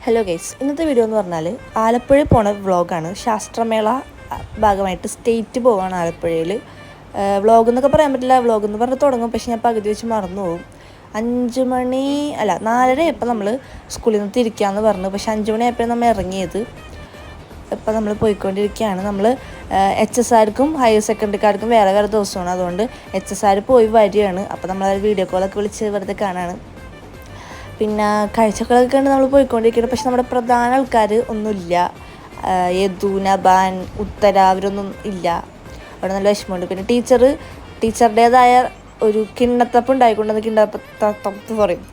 Hello guys, ഇന്നത്തെ video എന്ന് പറഞ്ഞാൽ ആലപ്പുഴ പോണ വ്ളോഗാണ്. ശാസ്ത്രമേള ഭാഗമായിട്ട് സ്റ്റേറ്റ് പോവാണ് ആലപ്പുഴയിൽ. വ്ളോഗ് എന്നൊക്കെ പറയാൻ പറ്റില്ല, വ്ളോഗ് എന്ന് പറഞ്ഞ് തുടങ്ങും, പക്ഷെ ഞാൻ പകുതി വെച്ച് മറന്നു പോകും. 5 മണി അല്ല 4:30 ആയപ്പോൾ നമ്മൾ സ്കൂളിൽ നിന്ന് തിരിക്കാമെന്ന് പറഞ്ഞു. പക്ഷെ 5 മണി ആയപ്പോഴാണ് നമ്മൾ ഇറങ്ങിയത്. ഇപ്പം നമ്മൾ പോയിക്കൊണ്ടിരിക്കുകയാണ്. നമ്മൾ HSRക്കും ഹയർ സെക്കൻഡറിക്കാർക്കും വേറെ വേറെ ദിവസമാണ്. അതുകൊണ്ട് HSR പോയി വരികയാണ്. അപ്പോൾ നമ്മൾ വീഡിയോ കോളൊക്കെ വിളിച്ച് വെറുതെ കാണാണ്. പിന്നെ കാഴ്ചകളൊക്കെ കണ്ട് നമ്മൾ പോയിക്കൊണ്ടിരിക്കുന്നത്. പക്ഷെ നമ്മുടെ പ്രധാന ആൾക്കാർ ഒന്നുമില്ല. യദു, നബാൻ, ഉത്തര അവരൊന്നും ഇല്ല. അവിടെ നല്ല വിഷമമുണ്ട്. പിന്നെ ടീച്ചറുടേതായ ഒരു കിണ്ണത്തപ്പം ഉണ്ടായിക്കൊണ്ടെന്ന്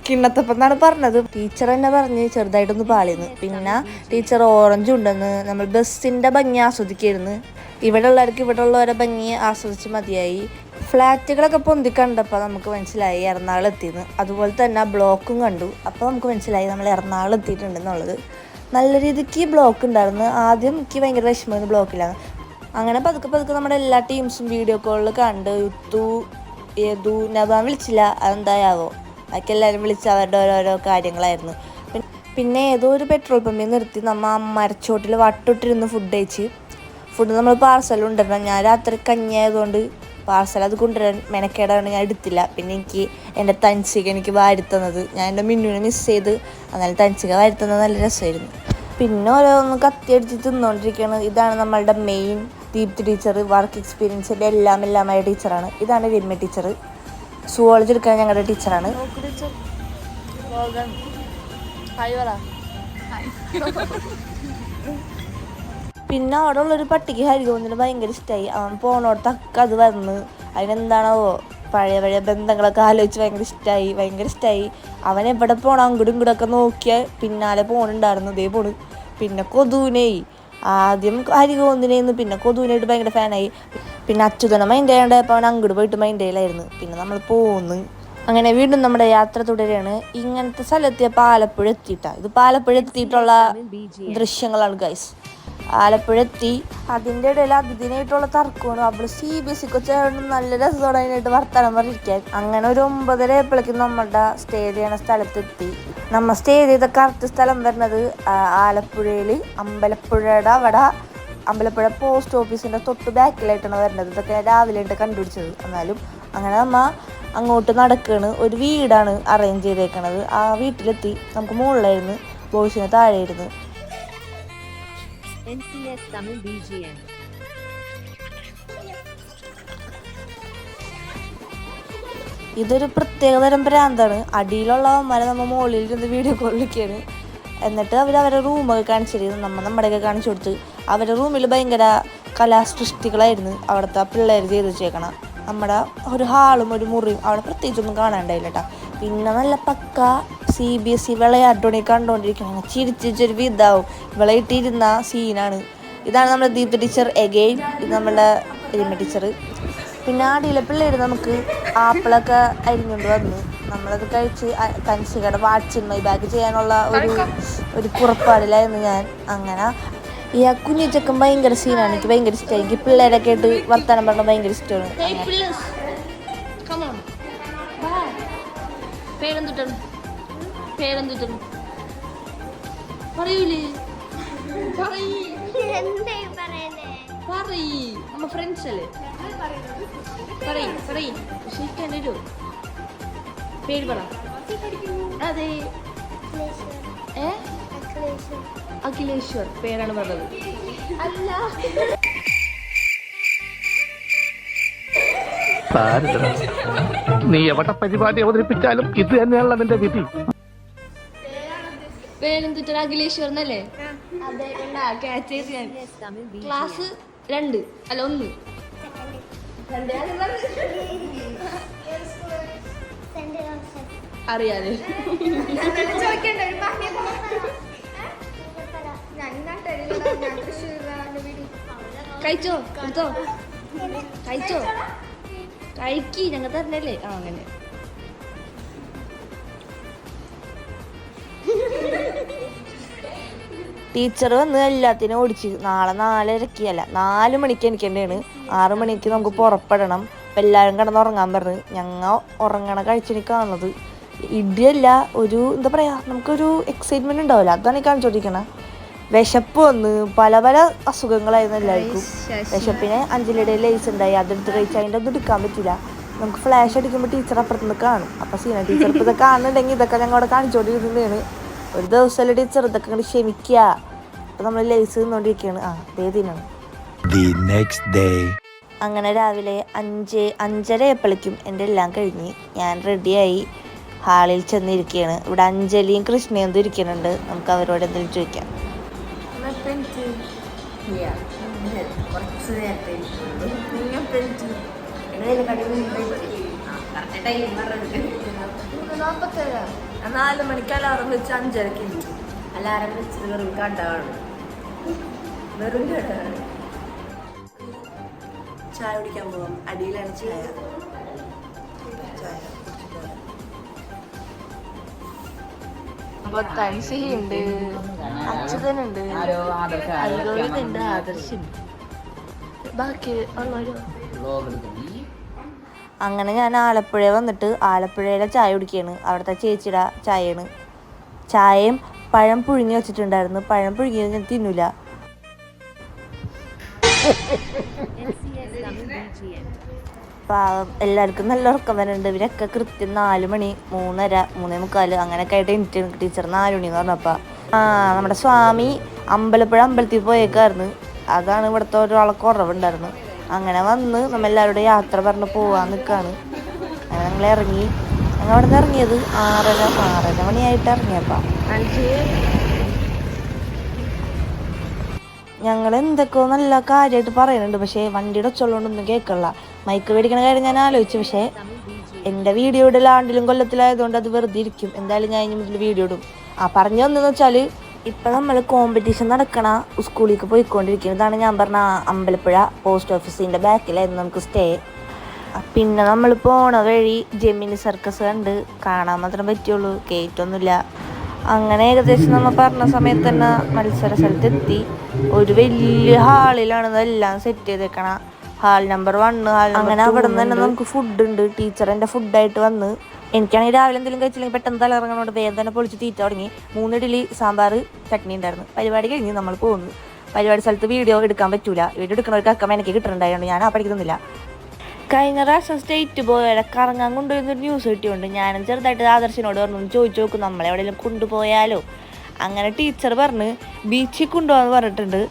കിണ്ണത്തപ്പം എന്നാണ് പറഞ്ഞത്. ടീച്ചർ തന്നെ പറഞ്ഞ് ചെറുതായിട്ടൊന്ന് പാളിയെന്ന്. പിന്നെ ടീച്ചർ ഓറഞ്ച് ഉണ്ടെന്ന്. നമ്മൾ ബസ്സിൻ്റെ ഭംഗി ആസ്വദിക്കായിരുന്നു. ഇവിടെ ഉള്ളവർക്ക് ഇവിടെ ഉള്ളവരെ ഭംഗി ആസ്വദിച്ച് മതിയായി. ഫ്ലാറ്റുകളൊക്കെ പൊന്തി കണ്ടപ്പോൾ നമുക്ക് മനസ്സിലായി എറണാകുളം എത്തിയെന്ന്. അതുപോലെ തന്നെ ബ്ലോക്കും കണ്ടു. അപ്പോൾ നമുക്ക് മനസ്സിലായി നമ്മൾ എറണാകുളം എത്തിയിട്ടുണ്ടെന്നുള്ളത്. നല്ല രീതിക്ക് ബ്ലോക്ക് ഉണ്ടായിരുന്നു. ആദ്യം എനിക്ക് ഭയങ്കര വിഷമമായിരുന്നു ബ്ലോക്കിലാണ്. അങ്ങനെ പതുക്കെ നമ്മുടെ എല്ലാ ടീംസും വീഡിയോ കോളിൽ കണ്ട്. യദു, നബാൻ വിളിച്ചില്ല, അതെന്തായാവോ. ബാക്കി എല്ലാവരും വിളിച്ച് അവരുടെ ഓരോരോ കാര്യങ്ങളായിരുന്നു. പിന്നെ ഏതോ ഒരു പെട്രോൾ പമ്പിൽ നിർത്തി നമ്മൾ മരച്ചോട്ടിൽ വട്ടിട്ടിരുന്ന് ഫുഡ് നമ്മൾ പാർസൽ ഉണ്ടല്ലോ. ഞാൻ രാത്രി കഞ്ഞിയായതുകൊണ്ട് പാർസൽ അത് കൊണ്ടുവരാൻ മെനക്കേടാണ്, ഞാൻ എടുത്തില്ല. പിന്നെ എനിക്ക് എൻ്റെ തൻസിക എനിക്ക് വാരിത്തന്നത്, ഞാൻ എൻ്റെ മിന്നുവിനെ മിസ് ചെയ്ത്. എന്നാലും തൻസിക വാരിത്തന്നത് നല്ല രസമായിരുന്നു. പിന്നെ ഓരോന്ന് കത്തിയടിച്ച് തിന്നുകൊണ്ടിരിക്കുകയാണ്. ഇതാണ് നമ്മളുടെ മെയിൻ ദീപ്തി ടീച്ചർ. വർക്ക് എക്സ്പീരിയൻസിൻ്റെ എല്ലാമായ ടീച്ചറാണ്. ഇതാണ് രമ്യ ടീച്ചർ, സുവോളജി എടുക്കാൻ ഞങ്ങളുടെ ടീച്ചറാണ്. പിന്നെ അവിടെ ഉള്ളൊരു പട്ടിക്ക് ഹരിഗോവിന്ദിന് ഭയങ്കര ഇഷ്ടമായി. അവൻ പോണോടത്തൊക്കെ അത് വന്ന്. അതിനെന്താണോ പഴയ ബന്ധങ്ങളൊക്കെ ആലോചിച്ച് ഭയങ്കര ഇഷ്ടമായി. അവൻ എവിടെ പോകണം അങ്ങോട്ടും ഇങ്ങോട്ടൊക്കെ നോക്കിയാൽ പിന്നാലെ പോണുണ്ടായിരുന്നു. ഇതേ പോണ്. പിന്നെ കൊതുവിനെയും ആദ്യം ഹരിഗോവിന്ദിനെന്ന്, പിന്നെ കൊതുവിനായിട്ട് ഭയങ്കര ഫാനായി. പിന്നെ അച്യുതനെ മൈൻഡ് ചെയ്യാണ്ടായപ്പോൾ അവൻ അങ്ങോട്ട് പോയിട്ട് മൈൻഡ് ചെയ്യലായിരുന്നു. പിന്നെ നമ്മൾ പോന്ന്. അങ്ങനെ വീണ്ടും നമ്മുടെ യാത്ര തുടരുകയാണ്. ഇങ്ങനത്തെ സ്ഥലത്തെത്തിയപ്പോൾ ആലപ്പുഴ എത്തിയിട്ടാണ്. ഇത് ആലപ്പുഴ എത്തിയിട്ടുള്ള ദൃശ്യങ്ങളാണ് ഗൈസ്. ആലപ്പുഴ എത്തി. അതിൻ്റെ ഇടയിൽ അതിഥിനായിട്ടുള്ള തർക്കമാണ്. അവൾ CBSE കൊച്ചായതുകൊണ്ട് നല്ല രസമാണ് അതിനായിട്ട് വർത്തമാനം പറഞ്ഞിരിക്കാൻ. അങ്ങനെ ഒരു 9:30 ആയപ്പോഴേക്കും നമ്മുടെ സ്റ്റേ ചെയ്യണ സ്ഥലത്തെത്തി. നമ്മൾ സ്റ്റേ ചെയ്ത കറക്റ്റ് സ്ഥലം വരുന്നത് ആലപ്പുഴയിൽ അമ്പലപ്പുഴ പോസ്റ്റ് ഓഫീസിൻ്റെ തൊട്ട് ബാക്കിലായിട്ടാണ് വരുന്നത്. ഇതൊക്കെ രാവിലെയായിട്ട് കണ്ടുപിടിച്ചത്. എന്നാലും അങ്ങനെ നമ്മൾ അങ്ങോട്ട് നടക്കുകയാണ്. ഒരു വീടാണ് അറേഞ്ച് ചെയ്തേക്കണത്. ആ വീട്ടിലെത്തി. നമുക്ക് മുകളിലായിരുന്നു, ബോയ്സിന് താഴെയായിരുന്നു. NCS Tamil BGM. ഇതൊരു പ്രത്യേകതരം ഭ്രാന്താണ്. അടിയിലുള്ളവന്മാരെ നമ്മൾ മുകളിൽ ഇരുന്ന് വീഡിയോ കോൾ വിളിക്കുകയാണ്. എന്നിട്ട് അവരുടെ റൂമൊക്കെ കാണിച്ചിരുന്നു. നമ്മുടെയൊക്കെ കാണിച്ചു കൊടുത്ത്. അവരുടെ റൂമിൽ ഭയങ്കര കലാസൃഷ്ടികളായിരുന്നു അവിടുത്തെ പിള്ളേർ ചെയ്ത് വെച്ചേക്കണം. നമ്മുടെ ഒരു ഹാളും ഒരു മുറിയും അവിടെ പ്രത്യേകിച്ചൊന്നും കാണാണ്ടായില്ല കേട്ടോ. പിന്നെ നല്ല പക്ക CBSE വിളയാട്ടോണി കണ്ടുകൊണ്ടിരിക്കണം. ചിരിച്ചൊരു വിധാവും വിളയിട്ടിരുന്ന സീനാണ്. ഇതാണ് നമ്മുടെ ദീപ്തി ടീച്ചർ എഗെയിൻ. ഇത് നമ്മുടെ രമ്യ ടീച്ചർ. പിന്നെ അടിയിലെ പിള്ളേർ നമുക്ക് ആപ്പിളൊക്കെ അരിഞ്ഞുകൊണ്ട് വന്നു. നമ്മളത് കഴിച്ച് തൻസികയുടെ വാച്ച് മൈ ബാഗ് ചെയ്യാനുള്ള ഒരു പുറപ്പാടിലായിരുന്നു ഞാൻ. അങ്ങനെ ഈ കുഞ്ഞിച്ചക്കൻ ഭയങ്കര സീനാണ്. എനിക്ക് ഭയങ്കര ഇഷ്ടമായി. എനിക്ക് പിള്ളേരൊക്കെ ആയിട്ട് വർത്തമാനം പറഞ്ഞാൽ ഭയങ്കര ഇഷ്ടമാണ്. പറയൂലേ നമ്മ ഫ്രണ്ട്സ് അല്ലേ? പേര് പറ. അതെ, അഖിലേശ്വർ പേരാണ് പറഞ്ഞത്. അല്ല, നീ എവിടെ പരിപാടി അവതരിപ്പിച്ചാലും ഇത് തന്നെയാണല്ലോ നിന്റെ വിധി. പേരെന്തിട്ട് അഖിലേശ്വർ എന്നല്ലേ? ക്ലാസ് 2 അല്ല 1 അറിയാതെ കഴിച്ചോ കഴിക്കി ഞങ്ങൾ തരണല്ലേ. അങ്ങനെ ടീച്ചർ വന്ന് എല്ലാത്തിനും ഓടിച്ച്. നാളെ 4:30 അല്ല 4 മണിക്ക് എനിക്കേണ്ടതാണ്. 6 മണിക്ക് നമുക്ക് പുറപ്പെടണം. അപ്പം എല്ലാവരും കിടന്നുറങ്ങാൻ പറഞ്ഞ് ഞങ്ങൾ ഉറങ്ങണ കഴിച്ചെനിക്ക് കാണുന്നത്. ഇടിയല്ല, ഒരു എന്താ പറയുക, നമുക്കൊരു എക്സൈറ്റ്മെൻറ്റ് ഉണ്ടാവില്ല. അതാണ് ഈ കാണിച്ചോണ്ടിരിക്കണത്. വിശപ്പ് വന്ന് പല പല അസുഖങ്ങളായിരുന്നു എല്ലാവർക്കും. വിശപ്പിന് അഞ്ചലിയുടെ ലേസ് ഉണ്ടായി, അതെടുത്ത് കഴിച്ച് അതിൻ്റെ ഒന്നും എടുക്കാൻ പറ്റില്ല. നമുക്ക് ഫ്ലാഷ് അടിക്കുമ്പോൾ ടീച്ചർ അപ്പുറത്തുനിന്ന് കാണും. അപ്പോൾ സീന ടീച്ചർ ഇപ്പോൾ ഇതൊക്കെ കാണുന്നുണ്ടെങ്കിൽ ഇതൊക്കെ ഞങ്ങൾ അവിടെ കാണിച്ചുകൊണ്ടിരിക്കുന്നതാണ്. ഒരു ദിവസമല്ലേ ടീച്ചർ ഇതൊക്കെ കണ്ട് ക്ഷമിക്കുക. അപ്പോൾ നമ്മൾ ലേസ് തിന്നുകൊണ്ടിരിക്കുകയാണ്. അതേ ദിനാണ്. അങ്ങനെ രാവിലെ 5:05 ആയപ്പോഴേക്കും എൻ്റെ എല്ലാം കഴിഞ്ഞ് ഞാൻ റെഡിയായി ഹാളിൽ ചെന്നിരിക്കുകയാണ്. ഇവിടെ അഞ്ജലിയും കൃഷ്ണയും എന്തും ഇരിക്കുന്നുണ്ട്. നമുക്ക് അവരോട് എന്തെങ്കിലും ചോദിക്കാം. നാല് മണിക്ക് അലാറം വെച്ച് 5:30 അലാറം വെച്ചത് വെറും കണ്ടാണ്, വെറും കണ്ടാണ്. ചായ കുടിക്കാൻ പോകാം. അടിയിലാണ് ചായ. തൻസിയുണ്ട്, അച്യുതനുണ്ട്, അയ്യോയുണ്ട്, ആദർശുണ്ട്, ബാക്കി ഉള്ളവരും. അങ്ങനെ ഞാൻ ആലപ്പുഴ വന്നിട്ട് ആലപ്പുഴയിലെ ചായ കുടിക്കുകയാണ്. അവിടുത്തെ ചേച്ചിയുടെ ചായയാണ്. ചായയും പഴം പുഴുങ്ങി വെച്ചിട്ടുണ്ടായിരുന്നു. പഴം പുഴുങ്ങിയത് ഞാൻ തിന്നില്ല. പാവം എല്ലാവർക്കും നല്ല ഉറക്കം വരുന്നുണ്ട്. ഇവരൊക്കെ കൃത്യം 4 മണി, 3:30, 3:45 അങ്ങനെയൊക്കെ ആയിട്ട് എനിക്ക് ടീച്ചർ 4 മണി എന്ന് പറഞ്ഞപ്പോൾ നമ്മുടെ സ്വാമി അമ്പലപ്പുഴ അമ്പലത്തിൽ പോയേക്കായിരുന്നു. അതാണ് ഇവിടുത്തെ ഒരാളെ കുറവുണ്ടായിരുന്നു. അങ്ങനെ വന്ന് നമ്മളെല്ലാവരോടും യാത്ര പറഞ്ഞ് പോകാൻ നിൽക്കുകയാണ്. അങ്ങനെ ഞങ്ങൾ ഇറങ്ങി. ഞങ്ങൾ അവിടെ നിന്ന് ഇറങ്ങിയത് 6:30 മണിയായിട്ട് ഇറങ്ങിയപ്പോൾ ഞങ്ങൾ എന്തൊക്കെയോ നല്ല കാര്യമായിട്ട് പറയുന്നുണ്ട്. പക്ഷേ വണ്ടിയുടെ ഒച്ചയുള്ളതുകൊണ്ടൊന്നും കേൾക്കില്ല. മൈക്ക് മേടിക്കണ കാര്യം ഞാൻ ആലോചിച്ചു. പക്ഷേ എൻ്റെ വീഡിയോ ഇടൽ ആണ്ടിലും കൊല്ലത്തിലായതുകൊണ്ട് അത് വെറുതെ ഇരിക്കും. എന്തായാലും ഞാൻ ഇനി മുതൽ വീഡിയോ ഇടും. പറഞ്ഞു വന്നതെന്ന് വെച്ചാൽ ഇപ്പം നമ്മൾ കോമ്പറ്റീഷൻ നടക്കണ സ്കൂളിലേക്ക് പോയിക്കൊണ്ടിരിക്കുന്നത്. ഇതാണ് ഞാൻ പറഞ്ഞ അമ്പലപ്പുഴ പോസ്റ്റ് ഓഫീസിൻ്റെ ബാക്കിലായിരുന്നു നമുക്ക് സ്റ്റേ. പിന്നെ നമ്മൾ പോണ വഴി ജെമിനി സർക്കസ് കണ്ട് കാണാൻ മാത്രം പറ്റുള്ളൂ, കയറ്റൊന്നുമില്ല. അങ്ങനെ ഏകദേശം നമ്മൾ പറഞ്ഞ സമയത്ത് തന്നെ മത്സര സ്ഥലത്തെത്തി. ഒരു വലിയ ഹാളിലാണ് ഇതെല്ലാം സെറ്റ് ചെയ്തേക്കണ. ഹാൾ നമ്പർ 1, അങ്ങനെ അവിടെ നിന്ന് തന്നെ നമുക്ക് ഫുഡ് ഉണ്ട്. ടീച്ചർ എൻ്റെ ഫുഡായിട്ട് വന്ന്. എനിക്കാണെങ്കിൽ രാവിലെ എന്തെങ്കിലും കഴിച്ചില്ലെങ്കിൽ പെട്ടെന്ന് തലയിറങ്ങണോണ്ട് വേഗം തന്നെ പൊളിച്ച് തീറ്റ തുടങ്ങി. 3 ഇഡ്ഡലി, സാമ്പാർ, ചട്നി ഉണ്ടായിരുന്നു. പരിപാടി കഴിഞ്ഞ് നമ്മൾ പോകുന്നു. പരിപാടി സ്ഥലത്ത് വീഡിയോ എടുക്കാൻ പറ്റൂല. വീഡിയോ എടുക്കണവർക്ക് അക്കം എനിക്ക് കിട്ടുന്നുണ്ടായിരുന്നു. ഞാൻ പഠിക്കുന്നില്ല. കഴിഞ്ഞ പ്രാവശ്യം സ്റ്റേറ്റ് പോയാൽ കറങ്ങാൻ കൊണ്ടുപോയിരുന്നൊരു ന്യൂസ് കിട്ടിയുണ്ട്. ഞാനും ചെറുതായിട്ട് ആദർശിനോട് പറഞ്ഞു ചോദിച്ചു നോക്കും, നമ്മളെ എവിടെയെങ്കിലും കൊണ്ടുപോയാലോ. അങ്ങനെ ടീച്ചർ പറഞ്ഞ് ബീച്ചിൽ കൊണ്ടുപോകാന്ന് പറഞ്ഞിട്ടുണ്ട്.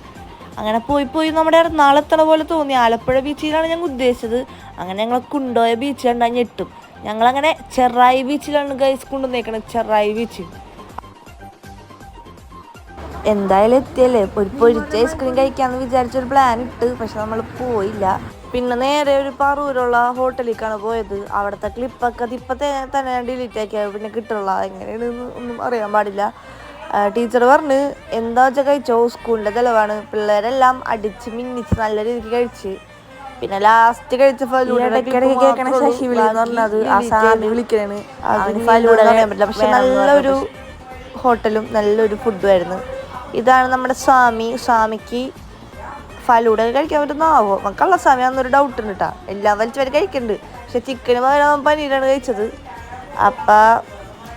അങ്ങനെ പോയി നമ്മുടെ എറണാകുളത്തണ പോലെ തോന്നി. ആലപ്പുഴ ബീച്ചിലാണ് ഞങ്ങൾ ഉദ്ദേശിച്ചത്. അങ്ങനെ ഞങ്ങൾ കൊണ്ടുപോയ ബീച്ച് കണ്ടാൽ ഞെട്ടും. ഞങ്ങളങ്ങനെ ചെറായി ബീച്ചിലാണ് ഗൈസ് കൊണ്ടുവന്നേക്കണത്. ചെറായി ബീച്ച് എന്തായാലും എത്തിയല്ലേ, ഒരു പൊരിച്ച ഐസ്ക്രീം കഴിക്കാമെന്ന് വിചാരിച്ചൊരു പ്ലാൻ ഇട്ട്. പക്ഷെ നമ്മൾ പോയില്ല. പിന്നെ നേരെ ഒരു പറൂരുള്ള ഹോട്ടലിലേക്കാണ് പോയത്. അവിടുത്തെ ക്ലിപ്പൊക്കെ ഇപ്പത്തെ തന്നെ ഡിലീറ്റ് ആക്കിയാൽ പിന്നെ കിട്ടുള്ള എങ്ങനെയാണ് ഒന്നും അറിയാൻ പാടില്ല. ടീച്ചർ പറഞ്ഞ് എന്താ വെച്ചാൽ കഴിച്ചോ, സ്കൂളിൻ്റെ ചിലവാണ്. പിള്ളേരെല്ലാം അടിച്ച് മിന്നിച്ച് നല്ല രീതിക്ക് കഴിച്ച്. പിന്നെ ലാസ്റ്റ് കഴിച്ച ഫലൂടെ ശശി വിളിന്ന് പറഞ്ഞത് ആ സാമി വിളിക്കണേണ്. ഫലൂടെ കഴിയാൻ പറ്റില്ല. പക്ഷെ നല്ലൊരു ഹോട്ടലും നല്ലൊരു ഫുഡും ആയിരുന്നു. ഇതാണ് നമ്മുടെ സ്വാമിക്ക് ഫലൂടെ കഴിക്കാൻ പറ്റുന്നാവോ, നമുക്കുള്ള സമയമാണെന്നൊരു ഡൗട്ട് ഉണ്ട് കേട്ടോ. എല്ലാം വലിച്ചു വരെ കഴിക്കുന്നുണ്ട്. പക്ഷെ ചിക്കന് പകരം പനീരാണ് കഴിച്ചത്. അപ്പം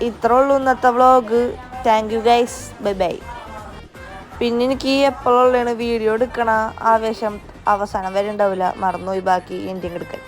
ഇത്രേ ഉള്ളൂ ഇന്നത്തെ vlog. Thank you guys, bye. പിന്നെ എനിക്ക് എപ്പോഴുള്ളതാണ് വീഡിയോ എടുക്കണ ആവേശം അവസാനം വരെ ഉണ്ടാവില്ല. മറന്നുപോയി ബാക്കി എൻഡിങ് എടുക്കാൻ.